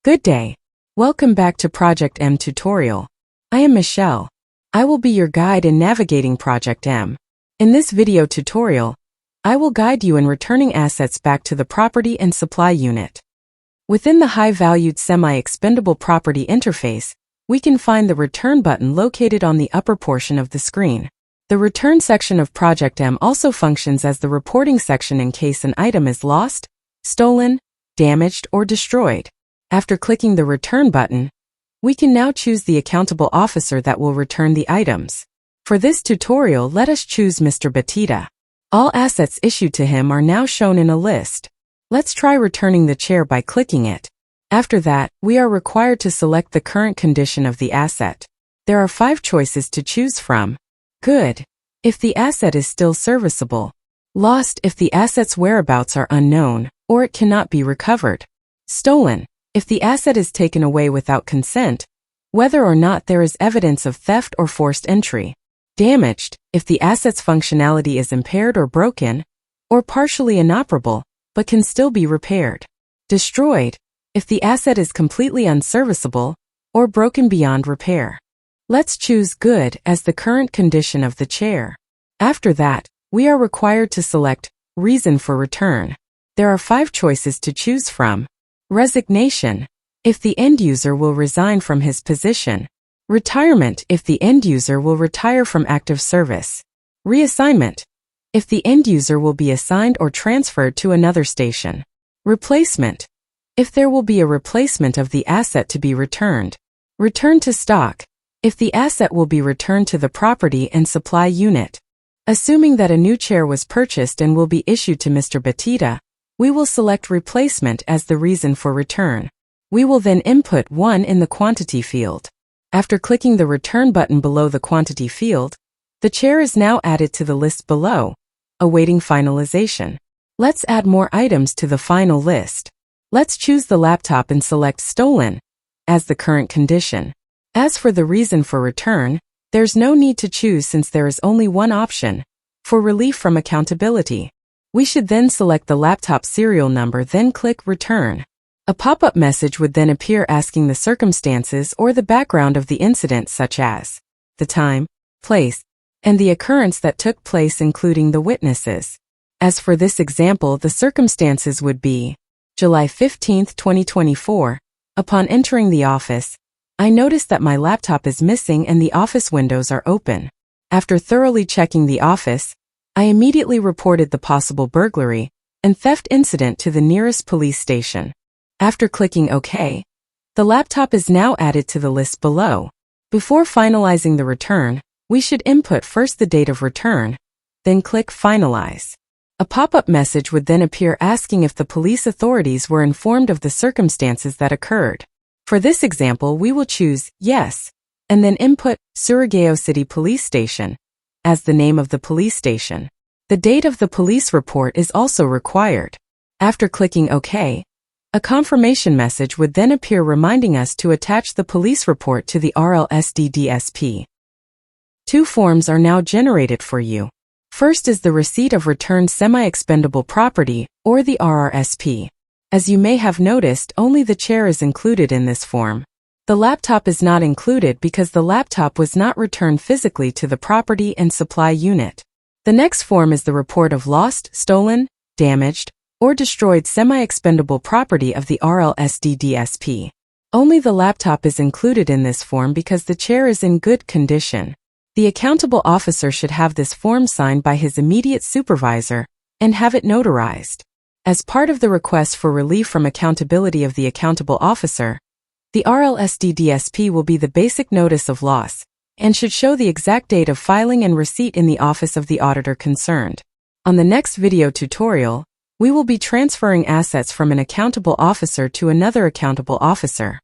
Good day. Welcome back to Project M tutorial. I am Michelle. I will be your guide in navigating Project M. In this video tutorial, I will guide you in returning assets back to the property and supply unit. Within the high-valued semi-expendable property interface, we can find the return button located on the upper portion of the screen. The return section of Project M also functions as the reporting section in case an item is lost, stolen, damaged, or destroyed. After clicking the return button, we can now choose the accountable officer that will return the items. For this tutorial, let us choose Mr. Batista. All assets issued to him are now shown in a list. Let's try returning the chair by clicking it. After that, we are required to select the current condition of the asset. There are 5 choices to choose from. Good, if the asset is still serviceable. Lost, if the asset's whereabouts are unknown, or it cannot be recovered. Stolen, if the asset is taken away without consent, whether or not there is evidence of theft or forced entry. Damaged, if the asset's functionality is impaired or broken, or partially inoperable, but can still be repaired. Destroyed, if the asset is completely unserviceable, or broken beyond repair. Let's choose Good as the current condition of the chair. After that, we are required to select Reason for Return. There are 5 choices to choose from. Resignation, if the end user will resign from his position. Retirement, if the end user will retire from active service. Reassignment, if the end user will be assigned or transferred to another station. Replacement, if there will be a replacement of the asset to be returned. Return to stock, if the asset will be returned to the property and supply unit. Assuming that a new chair was purchased and will be issued to Mr. Batista, we will select Replacement as the reason for return. We will then input 1 in the quantity field. After clicking the return button below the quantity field, the chair is now added to the list below, awaiting finalization. Let's add more items to the final list. Let's choose the laptop and select Stolen as the current condition. As for the reason for return, there's no need to choose since there is only one option, for relief from accountability. We should then select the laptop serial number, then click Return. A pop-up message would then appear asking the circumstances or the background of the incident, such as the time, place, and the occurrence that took place, including the witnesses. As for this example, the circumstances would be July 15, 2024. Upon entering the office, I noticed that my laptop is missing and the office windows are open. After thoroughly checking the office, I immediately reported the possible burglary and theft incident to the nearest police station. After clicking OK, the laptop is now added to the list below. Before finalizing the return, we should input first the date of return, then click Finalize. A pop-up message would then appear asking if the police authorities were informed of the circumstances that occurred. For this example, we will choose Yes, and then input Surigao City Police Station as the name of the police station. The date of the police report is also required. After clicking OK, a confirmation message would then appear reminding us to attach the police report to the RLSDDSP. 2 forms are now generated for you. First is the receipt of returned semi-expendable property, or the RRSP. As you may have noticed, only the chair is included in this form. The laptop is not included because the laptop was not returned physically to the property and supply unit. The next form is the report of lost, stolen, damaged, or destroyed semi-expendable property of the RLSDDSP. Only the laptop is included in this form because the chair is in good condition. The accountable officer should have this form signed by his immediate supervisor and have it notarized. As part of the request for relief from accountability of the accountable officer, the RLSDDSP will be the basic notice of loss and should show the exact date of filing and receipt in the office of the auditor concerned. On the next video tutorial, we will be transferring assets from an accountable officer to another accountable officer.